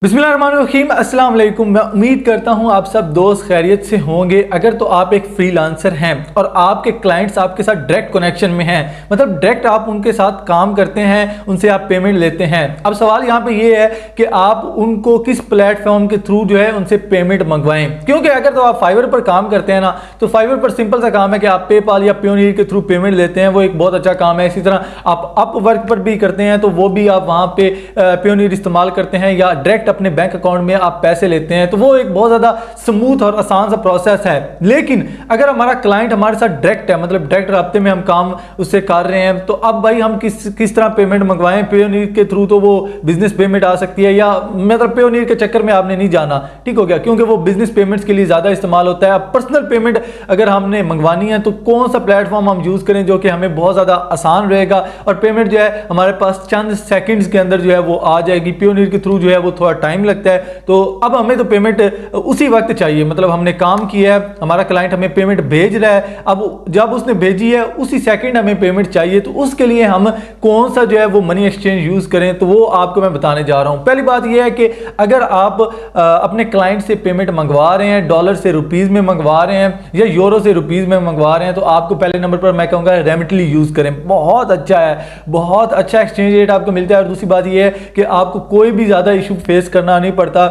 बिस्मिल्लाहिर्रहमानिर्रहीम, अस्सलाम वालेकुम। मैं उम्मीद करता हूँ आप सब दोस्त खैरियत से होंगे। अगर तो आप एक फ्रीलांसर हैं और आपके क्लाइंट्स आपके साथ डायरेक्ट कनेक्शन में हैं, मतलब डायरेक्ट आप उनके साथ काम करते हैं, उनसे आप पेमेंट लेते हैं। अब सवाल यहाँ पे ये है कि आप उनको किस प्लेटफॉर्म के थ्रू जो है उनसे पेमेंट मंगवाएं। क्योंकि अगर तो आप फाइवर पर काम करते हैं ना, तो फाइवर पर सिंपल सा काम है कि आप पेपाल या प्योनियर के थ्रू पेमेंट लेते हैं, वो एक बहुत अच्छा काम है। इसी तरह आप अपवर्क पर भी करते हैं, तो वो भी आप वहाँ पे प्योनियर इस्तेमाल करते हैं या डायरेक्ट अपने बैंक अकाउंट में आप पैसे लेते हैं, तो वो एक बहुत ज़्यादा स्मूथ और आसान सा प्रोसेस है। लेकिन अगर हमारा क्लाइंट हमारे साथ डायरेक्ट है, मतलब डायरेक्ट राब्ते में हम काम उससे कर रहे हैं, तो अब भाई हम किस तरह पेमेंट मंगवाएं। प्योनियर के थ्रू तो वो बिजनेस पेमेंट आ सकती है, या मतलब प्योनियर के चक्कर में आपने नहीं जाना, ठीक हो गया, क्योंकि वो बिजनेस पेमेंट्स के लिए ज़्यादा इस्तेमाल होता है। अब पर्सनल पेमेंट अगर हमने मंगवानी है तो कौन सा प्लेटफॉर्म हम यूज़ करें जो कि हमें बहुत ज़्यादा आसान रहेगा और पेमेंट जो है हमारे पास चंद सेकंड्स के अंदर जो है वो आ जाएगी। प्योनियर के थ्रू जो है वो थोड़ा टाइम लगता है, तो अब हमें तो पेमेंट उसी वक्त चाहिए। मतलब हमने काम किया है, हमारा क्लाइंट हमें पेमेंट भेज रहा है, अब जब उसने भेजी है उसी सेकंड हमें पेमेंट चाहिए, तो उसके लिए हम कौन सा जो है वो मनी एक्सचेंज यूज़ करें, तो वो आपको मैं बताने जा रहा हूँ। पहली बात यह है कि अगर आप अपने क्लाइंट से पेमेंट मंगवा रहे हैं, डॉलर से रुपीज़ में मंगवा रहे हैं या यूरो से रुपीज़ में मंगवा रहे हैं, तो आपको पहले नंबर पर मैं कहूँगा रेमिटली यूज़ करें। बहुत अच्छा है, बहुत अच्छा एक्सचेंज रेट आपको मिलता है। और दूसरी बात यह है कि आपको कोई भी ज़्यादा इशू फेस करना नहीं पड़ता,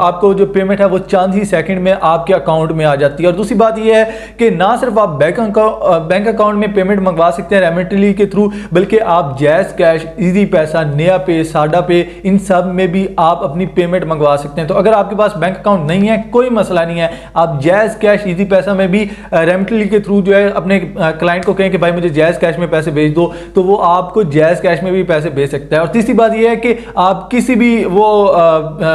आपको जो पेमेंट है वो चंद ही सेकंड में आपके अकाउंट में आ जाती है। और दूसरी बात यह है कि ना सिर्फ आप बैंक अकाउंट में पेमेंट मंगवा सकते हैं रेमिटली के थ्रू, बल्कि आप जैज़ कैश, इजी पैसा, नया पे, साडा पे, इन सब में भी आप अपनी पेमेंट मंगवा सकते हैं। तो अगर आपके पास बैंक अकाउंट नहीं है, कोई मसला नहीं है, आप जैज़ कैश, इजी पैसा में भी रेमिटली के थ्रू जो है अपने क्लाइंट को कहें कि भाई मुझे जैज़ कैश में पैसे भेज दो, तो वो आपको जैज़ कैश में भी पैसे भेज सकता है। और तीसरी बात यह है कि आप किसी भी वो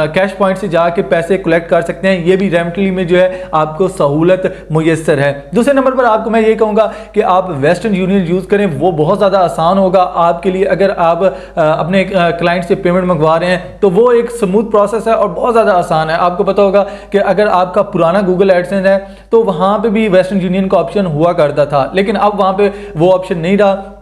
कैश पॉइंट से जाके पैसे कलेक्ट कर सकते हैं, ये भी रेमिटली में जो है आपको सहूलत मुयस्सर है। दूसरे नंबर पर आपको मैं ये कहूँगा कि आप वेस्टर्न यूनियन यूज़ करें, वो बहुत ज़्यादा आसान होगा आपके लिए। अगर आप अपने क्लाइंट से पेमेंट मंगवा रहे हैं तो वो एक स्मूथ प्रोसेस है और बहुत ज़्यादा आसान है। आपको पता होगा कि अगर आपका पुराना गूगल एडसेंस है तो वहाँ पर भी वेस्टर्न यूनियन का ऑप्शन हुआ करता था, लेकिन अब वहाँ पर वो ऑप्शन नहीं रहा।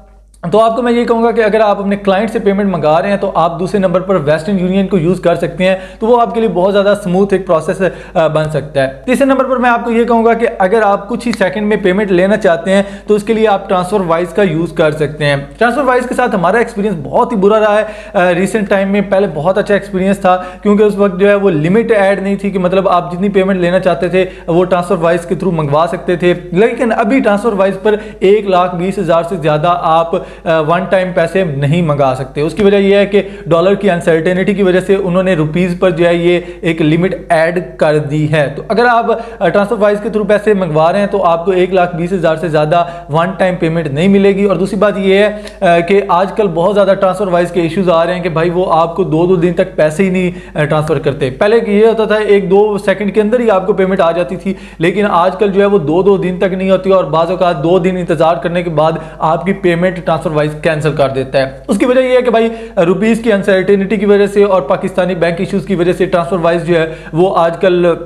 तो आपको मैं ये कहूँगा कि अगर आप अपने क्लाइंट से पेमेंट मंगा रहे हैं तो आप दूसरे नंबर पर वेस्टर्न यूनियन को यूज़ कर सकते हैं, तो वो आपके लिए बहुत ज़्यादा स्मूथ एक प्रोसेस बन सकता है। तीसरे नंबर पर मैं आपको ये कहूँगा कि अगर आप कुछ ही सेकंड में पेमेंट लेना चाहते हैं तो उसके लिए आप ट्रांसफर वाइज का यूज़ कर सकते हैं। ट्रांसफर वाइज के साथ हमारा एक्सपीरियंस बहुत ही बुरा रहा है रिसेंट टाइम में। पहले बहुत अच्छा एक्सपीरियंस था, क्योंकि उस वक्त जो है वो लिमिट ऐड नहीं थी कि मतलब आप जितनी पेमेंट लेना चाहते थे वो ट्रांसफर वाइज के थ्रू मंगवा सकते थे। लेकिन अभी ट्रांसफर वाइज पर 1,20,000 से ज़्यादा आप वन टाइम पैसे नहीं मंगा सकते। उसकी वजह यह है कि डॉलर की अनसर्टेनिटी की वजह से उन्होंने रुपीस पर जो है ये एक लिमिट ऐड कर दी है। तो अगर आप ट्रांसफर वाइज के थ्रू पैसे मंगवा रहे हैं तो आपको 1,20,000 से ज़्यादा वन टाइम पेमेंट नहीं मिलेगी। और दूसरी बात ये है कि आजकल बहुत ज़्यादा ट्रांसफर वाइज के इश्यूज आ रहे हैं कि भाई वो आपको 2-2 दिन तक पैसे ही नहीं ट्रांसफ़र करते। पहले ये होता था 1-2 सेकंड के अंदर ही आपको पेमेंट आ जाती थी, लेकिन आजकल जो है वो 2-2 दिन तक नहीं होती और बाज़ औक़ात 2 दिन इंतज़ार करने के बाद आपकी पेमेंट ट्रांसफर वाइज कैंसिल कर देता है। उसकी वजह यह है कि भाई रुपीस की अनसर्टेनिटी की वजह से और पाकिस्तानी बैंक इश्यूज की वजह से ट्रांसफर वाइज जो है वो आजकल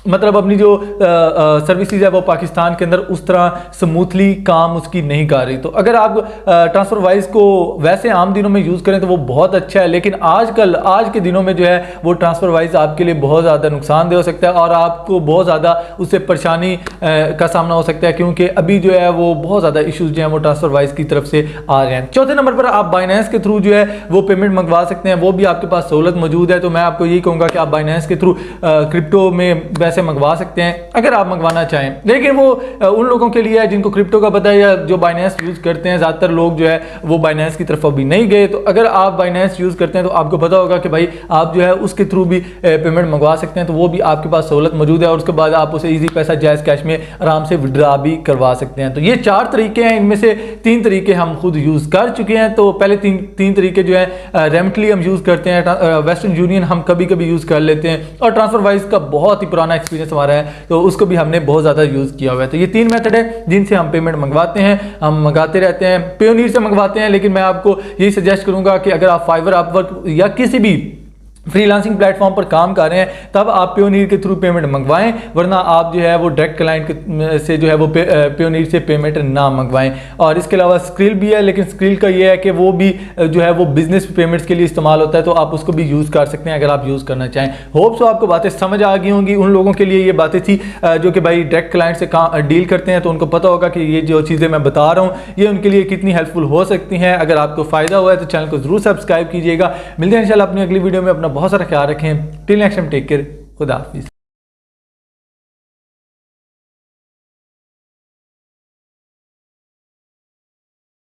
मतलब अपनी जो सर्विसेज है वो पाकिस्तान के अंदर उस तरह स्मूथली काम उसकी नहीं कर रही। तो अगर आप ट्रांसफर वाइज को वैसे आम दिनों में यूज़ करें तो वो बहुत अच्छा है, लेकिन आज के दिनों में जो है वो ट्रांसफर वाइज आपके लिए बहुत ज़्यादा नुकसानदेह हो सकता है और आपको बहुत ज़्यादा उससे परेशानी का सामना हो सकता है, क्योंकि अभी जो है वो बहुत ज़्यादा इशूज़ जो हैं वो ट्रांसफर वाइज की तरफ से आ रहे हैं। चौथे नंबर पर आप बाइनेंस के थ्रू जो है वो पेमेंट मंगवा सकते हैं, वो भी आपके पास सहूलत मौजूद है। तो मैं आपको यही कहूँगा कि आप बाइनेंस के थ्रू क्रिप्टो में पैसे मंगवा सकते हैं अगर आप मंगवाना चाहें। लेकिन वो उन लोगों के लिए है जिनको क्रिप्टो का पता है या जो बाइनेंस यूज़ करते हैं। ज़्यादातर लोग जो है वो बाइनेंस की तरफ अभी नहीं गए। तो अगर आप बाइनेंस यूज़ करते हैं तो आपको पता होगा कि भाई आप जो है उसके थ्रू भी पेमेंट मंगवा सकते हैं, तो वो भी आपके पास सहूलत मौजूद है और उसके बाद आप उसे ईजी पैसा जैज़ कैश में आराम से विड्रा भी करवा सकते हैं। तो ये 4 तरीके हैं, इनमें से 3 तरीके हम खुद यूज़ कर चुके हैं। तो पहले तीन तरीके जो है रेमिटली हम यूज़ करते हैं, वेस्टर्न यूनियन हम कभी कभी यूज़ कर लेते हैं और ट्रांसफर वाइज का बहुत ही पुराना एक्सपीरियंस हमारा है तो उसको भी हमने बहुत ज़्यादा यूज़ किया हुआ है। तो ये 3 मेथड है जिनसे हम पेमेंट मंगवाते हैं, हम मंगाते रहते हैं। प्योनियर से मंगवाते हैं, लेकिन मैं आपको यही सजेस्ट करूंगा कि अगर आप फाइवर, अपवर्क या किसी भी फ्रीलांसिंग प्लेटफॉर्म पर काम कर रहे हैं तब आप पेयोनीर के थ्रू पेमेंट मंगवाएं, वरना आप जो है वो डायरेक्ट क्लाइंट से जो है वो पेयोनीर से पेमेंट ना मंगवाएं। और इसके अलावा स्क्रिल भी है, लेकिन स्क्रिल का ये है कि वो भी जो है वो बिजनेस पेमेंट्स के लिए इस्तेमाल होता है, तो आप उसको भी यूज़ कर सकते हैं अगर आप यूज़ करना चाहें। होप सो आपको बातें समझ आ गई होंगी। उन लोगों के लिए ये बातें थी जो कि भाई डायरेक्ट क्लाइंट से डील करते हैं, तो उनको पता होगा कि ये जो चीज़ें मैं बता रहा हूँ ये उनके लिए कितनी हेल्पफुल हो सकती हैं। अगर आपको फ़ायदा हुआ है तो चैनल को ज़रूर सब्सक्राइब कीजिएगा। मिलते हैं इंशाल्लाह अपनी अगली वीडियो में। अपना बहुत सारा ख्याल रखें। Till next time, take care, खुदा हाफिज़।